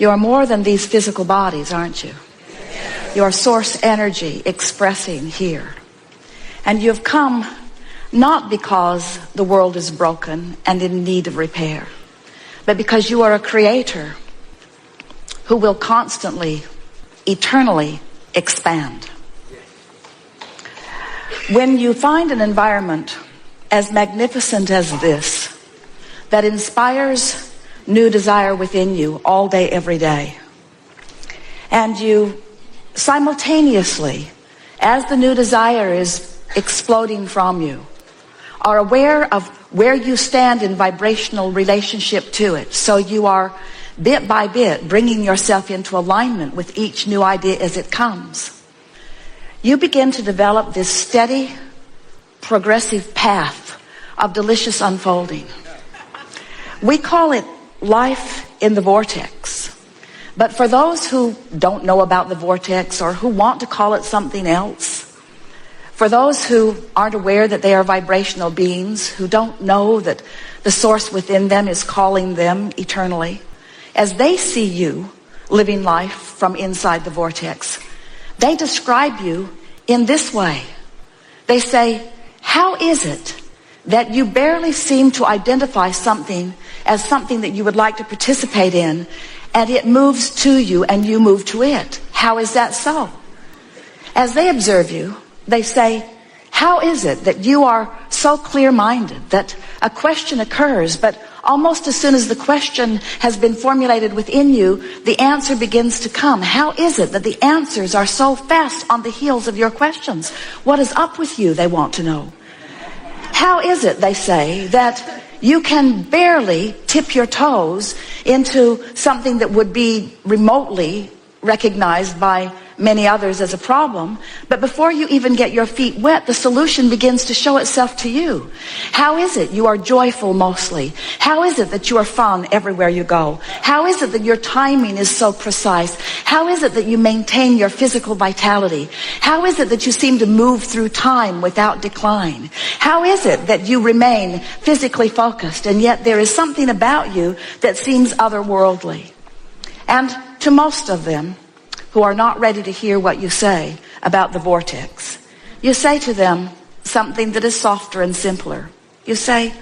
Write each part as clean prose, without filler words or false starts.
You are more than these physical bodies, aren't you? You are source energy expressing here. And you've come not because the world is broken and in need of repair, but because you are a creator who will constantly, eternally expand. When you find an environment as magnificent as this, that inspires new desire within you all day, every day, and you simultaneously, as the new desire is exploding from you, are aware of where you stand in vibrational relationship to it, so you are bit by bit bringing yourself into alignment with each new idea as it comes, you begin to develop this steady, progressive path of delicious unfolding. We call it life in the vortex. But for those who don't know about the vortex, or who want to call it something else, for those who aren't aware that they are vibrational beings, who don't know that the source within them is calling them eternally, as they see you living life from inside the vortex, they describe you in this way. They say, how is it that you barely seem to identify something as something that you would like to participate in, and it moves to you and you move to it? How is that so? As they observe you, they say, how is it that you are so clear-minded that a question occurs, but almost as soon as the question has been formulated within you, the answer begins to come? How is it that the answers are so fast on the heels of your questions? What is up with you, they want to know. How is it, they say, that you can barely tip your toes into something that would be remotely recognized by many others as a problem, but before you even get your feet wet, the solution begins to show itself to you? How is it you are joyful mostly? How is it that you are fun everywhere you go? How is it that your timing is so precise? How is it that you maintain your physical vitality? How is it that you seem to move through time without decline? How is it that you remain physically focused, and yet there is something about you that seems otherworldly? And to most of them who are not ready to hear what you say about the vortex, you say to them something that is softer and simpler. You say,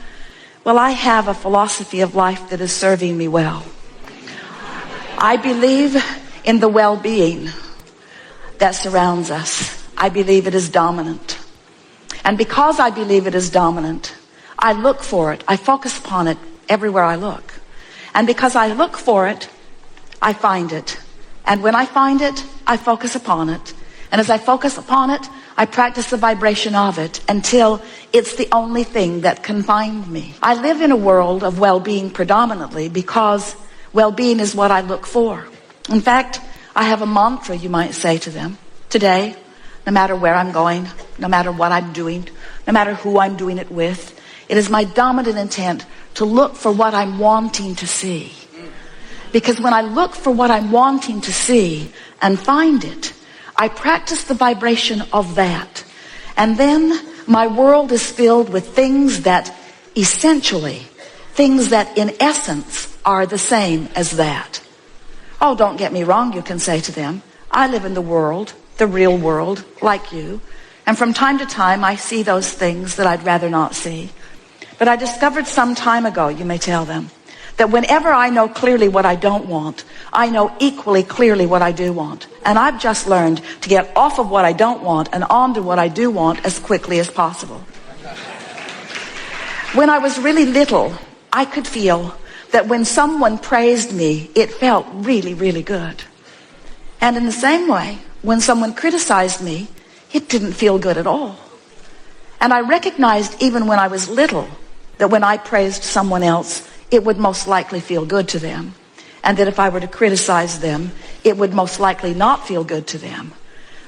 well, I have a philosophy of life that is serving me well. I believe in the well-being that surrounds us. I believe it is dominant. And because I believe it is dominant, I look for it. I focus upon it everywhere I look. And because I look for it, I find it. And when I find it, I focus upon it. And as I focus upon it, I practice the vibration of it until it's the only thing that can find me. I live in a world of well-being predominantly because well-being is what I look for. In fact, I have a mantra, you might say to them. Today, no matter where I'm going, no matter what I'm doing, no matter who I'm doing it with, it is my dominant intent to look for what I'm wanting to see. Because when I look for what I'm wanting to see and find it, I practice the vibration of that. And then my world is filled with things that essentially, things that in essence are the same as that. Oh, don't get me wrong, you can say to them. I live in the world, the real world, like you. And from time to time, I see those things that I'd rather not see. But I discovered some time ago, you may tell them, that whenever I know clearly what I don't want, I know equally clearly what I do want. And I've just learned to get off of what I don't want and onto what I do want as quickly as possible. When I was really little, I could feel that when someone praised me, it felt really, really good. And in the same way, when someone criticized me, it didn't feel good at all. And I recognized even when I was little that when I praised someone else, it would most likely feel good to them. And that if I were to criticize them, it would most likely not feel good to them.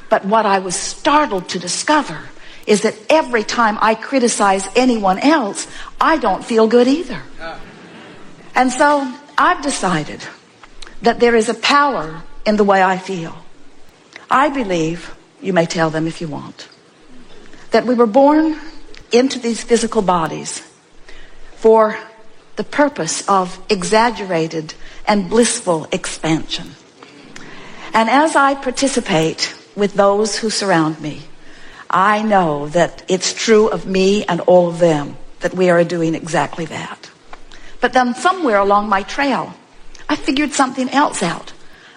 But what I was startled to discover is that every time I criticize anyone else, I don't feel good either. And so I've decided that there is a power in the way I feel. I believe, you may tell them if you want, that we were born into these physical bodies for the purpose of exaggerated and blissful expansion. And as I participate with those who surround me, I know that it's true of me and all of them that we are doing exactly that. But then somewhere along my trail, I figured something else out.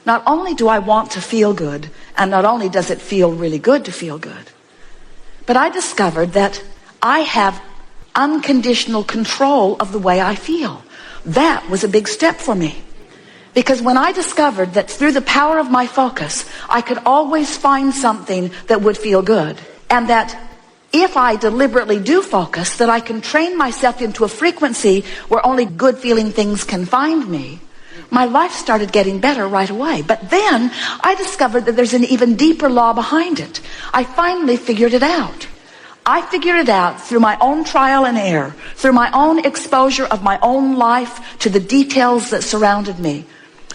Not only do I want to feel good, and not only does it feel really good to feel good, but I discovered that I have unconditional control of the way I feel. That was a big step for me. Because when I discovered that through the power of my focus, I could always find something that would feel good, and that if I deliberately do focus, that I can train myself into a frequency where only good feeling things can find me, my life started getting better right away. But then I discovered that there's an even deeper law behind it. I finally figured it out. I figured it out through my own trial and error, through my own exposure of my own life to the details that surrounded me.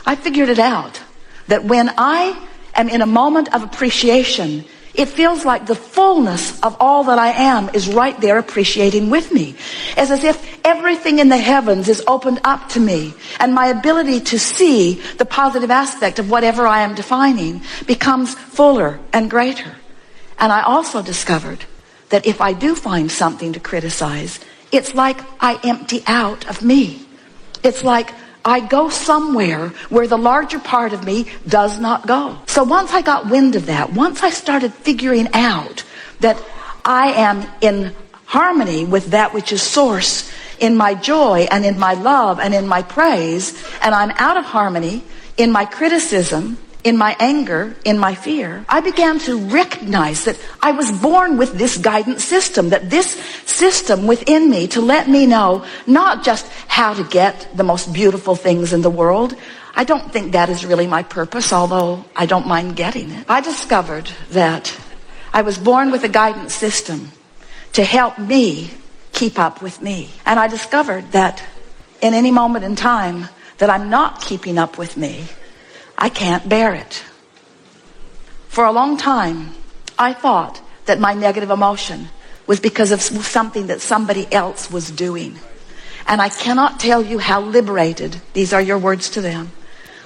I figured it out that when I am in a moment of appreciation, it feels like the fullness of all that I am is right there appreciating with me. It's as if everything in the heavens is opened up to me, and my ability to see the positive aspect of whatever I am defining becomes fuller and greater. And I also discovered that if I do find something to criticize, it's like I empty out of me. It's like I go somewhere where the larger part of me does not go. So once I got wind of that, once I started figuring out that I am in harmony with that which is source, in my joy and in my love and in my praise, and I'm out of harmony in my criticism, in my anger, in my fear, I began to recognize that I was born with this guidance system, that this system within me to let me know not just how to get the most beautiful things in the world. I don't think that is really my purpose, although I don't mind getting it. I discovered that I was born with a guidance system to help me keep up with me. And I discovered that in any moment in time that I'm not keeping up with me, I can't bear it. For a long time, I thought that my negative emotion was because of something that somebody else was doing. And I cannot tell you how liberated, these are your words to them,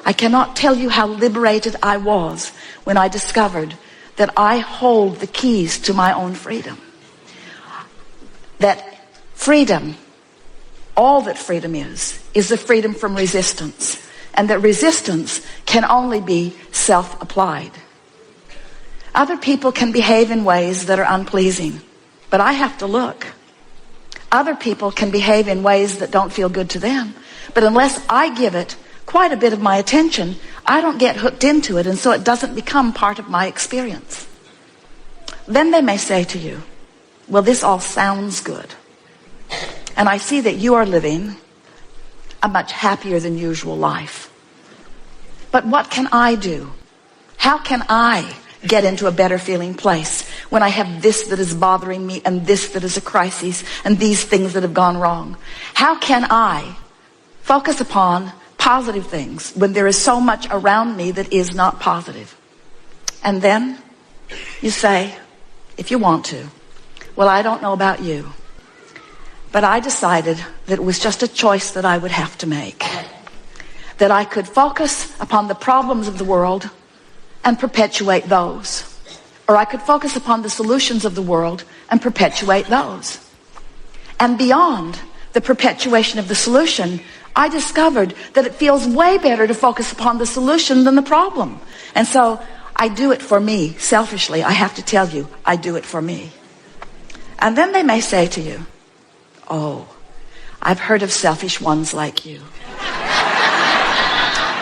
I cannot tell you how liberated I was when I discovered that I hold the keys to my own freedom. That freedom, all that freedom is the freedom from resistance. And that resistance can only be self-applied. Other people can behave in ways that are unpleasing, but I have to look. Other people can behave in ways that don't feel good to them, but unless I give it quite a bit of my attention, I don't get hooked into it, and so it doesn't become part of my experience. Then they may say to you, well, this all sounds good, and I see that you are living a much happier than usual life. But what can I do? How can I get into a better feeling place when I have this that is bothering me and this that is a crisis and these things that have gone wrong? How can I focus upon positive things when there is so much around me that is not positive? And then you say, if you want to, well, I don't know about you, but I decided that it was just a choice that I would have to make. That I could focus upon the problems of the world and perpetuate those. Or I could focus upon the solutions of the world and perpetuate those. And beyond the perpetuation of the solution, I discovered that it feels way better to focus upon the solution than the problem. And so I do it for me, selfishly. I have to tell you, I do it for me. And then they may say to you, oh, I've heard of selfish ones like you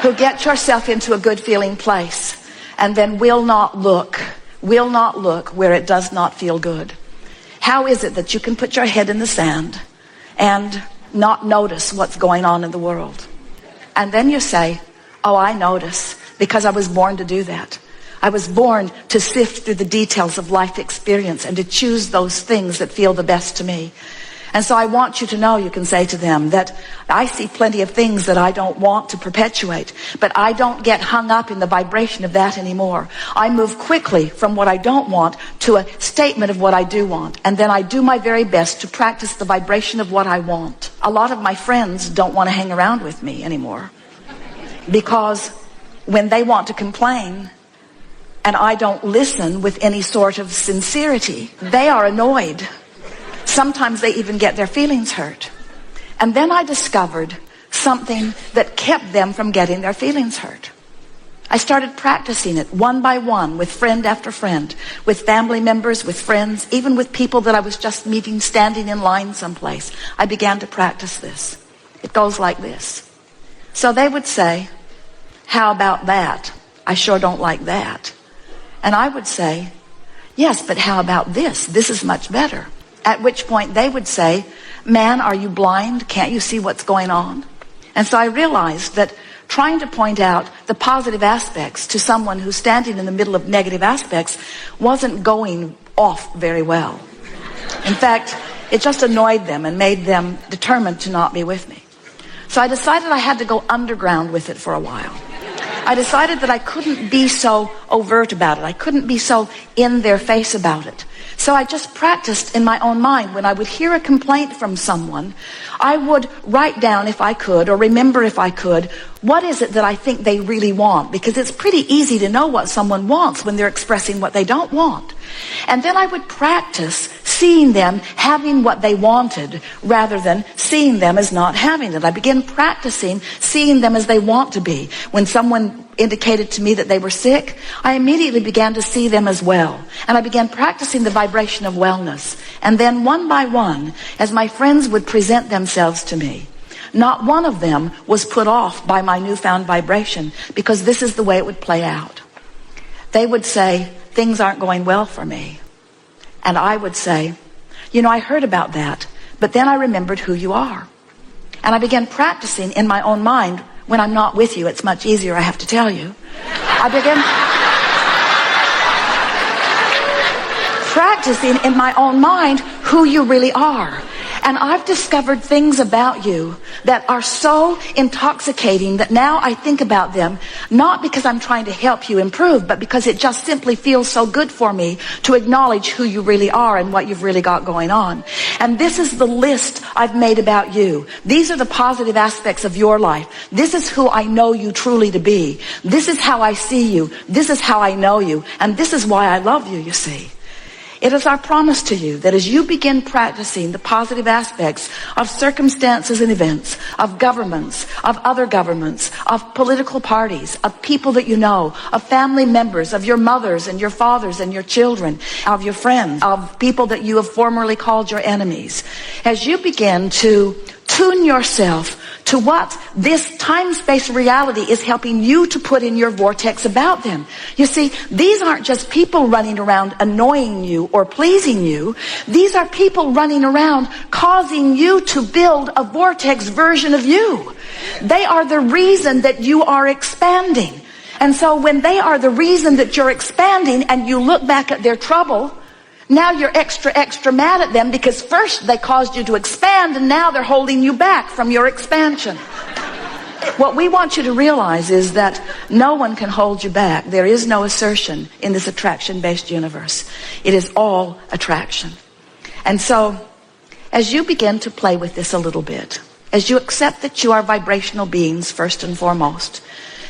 who get yourself into a good feeling place and then will not look where it does not feel good. How is it that you can put your head in the sand and not notice what's going on in the world? And then you say, oh, I notice, because I was born to do that. I was born to sift through the details of life experience and to choose those things that feel the best to me. And so I want you to know, you can say to them, that I see plenty of things that I don't want to perpetuate, but I don't get hung up in the vibration of that anymore. I move quickly from what I don't want to a statement of what I do want. And then I do my very best to practice the vibration of what I want. A lot of my friends don't want to hang around with me anymore, because when they want to complain and I don't listen with any sort of sincerity, they are annoyed. Sometimes they even get their feelings hurt. And then I discovered something that kept them from getting their feelings hurt. I started practicing it one by one with friend after friend, with family members, with friends, even with people that I was just meeting standing in line someplace. I began to practice this. It goes like this. So they would say, how about that? I sure don't like that. And I would say, yes, but how about this? This is much better. At which point they would say, man, are you blind? Can't you see what's going on? And so I realized that trying to point out the positive aspects to someone who's standing in the middle of negative aspects wasn't going off very well. In fact, it just annoyed them and made them determined to not be with me. So I decided I had to go underground with it for a while. I decided that I couldn't be so overt about it. I couldn't be so in their face about it. So I just practiced in my own mind. When I would hear a complaint from someone, I would write down, if I could, or remember if I could, what is it that I think they really want? Because it's pretty easy to know what someone wants when they're expressing what they don't want. And then I would practice seeing them having what they wanted rather than seeing them as not having it. I began practicing seeing them as they want to be. When someone indicated to me that they were sick, I immediately began to see them as well. And I began practicing the vibration of wellness. And then one by one, as my friends would present themselves to me, not one of them was put off by my newfound vibration, because this is the way it would play out. They would say, things aren't going well for me. And I would say, you know, I heard about that, but then I remembered who you are. And I began practicing in my own mind. When I'm not with you, it's much easier, I have to tell you. I began practicing in my own mind who you really are. And I've discovered things about you that are so intoxicating that now I think about them, not because I'm trying to help you improve, but because it just simply feels so good for me to acknowledge who you really are and what you've really got going on. And this is the list I've made about you. These are the positive aspects of your life. This is who I know you truly to be. This is how I see you. This is how I know you. And this is why I love you, you see. It is our promise to you that as you begin practicing the positive aspects of circumstances and events, of governments, of other governments, of political parties, of people that you know, of family members, of your mothers and your fathers and your children, of your friends, of people that you have formerly called your enemies, as you begin to tune yourself to what this time-space reality is helping you to put in your vortex about them. You see, these aren't just people running around annoying you or pleasing you. These are people running around causing you to build a vortex version of you. They are the reason that you are expanding. And so when they are the reason that you're expanding and you look back at their trouble, now you're extra mad at them because first they caused you to expand and now they're holding you back from your expansion. What we want you to realize is that no one can hold you back. There is no assertion in this attraction-based universe. It is all attraction. And so as you begin to play with this a little bit, as you accept that you are vibrational beings first and foremost,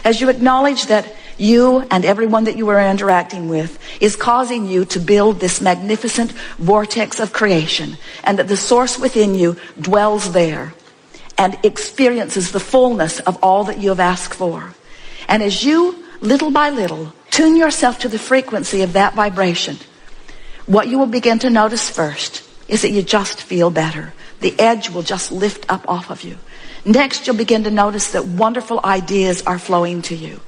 as you acknowledge that you and everyone that you are interacting with is causing you to build this magnificent vortex of creation, and that the source within you dwells there and experiences the fullness of all that you have asked for. And as you, little by little, tune yourself to the frequency of that vibration, what you will begin to notice first is that you just feel better. The edge will just lift up off of you. Next, you'll begin to notice that wonderful ideas are flowing to you.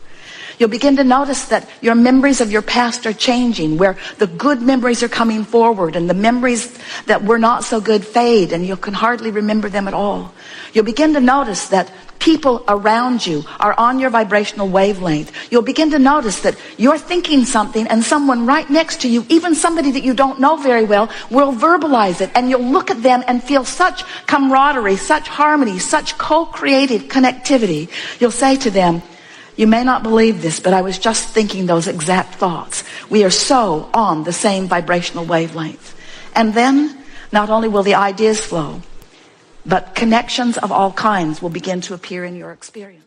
You'll begin to notice that your memories of your past are changing, where the good memories are coming forward and the memories that were not so good fade, and you can hardly remember them at all. You'll begin to notice that people around you are on your vibrational wavelength. You'll begin to notice that you're thinking something and someone right next to you, even somebody that you don't know very well, will verbalize it, and you'll look at them and feel such camaraderie, such harmony, such co-creative connectivity. You'll say to them, "You may not believe this, but I was just thinking those exact thoughts." We are so on the same vibrational wavelength. And then not only will the ideas flow, but connections of all kinds will begin to appear in your experience.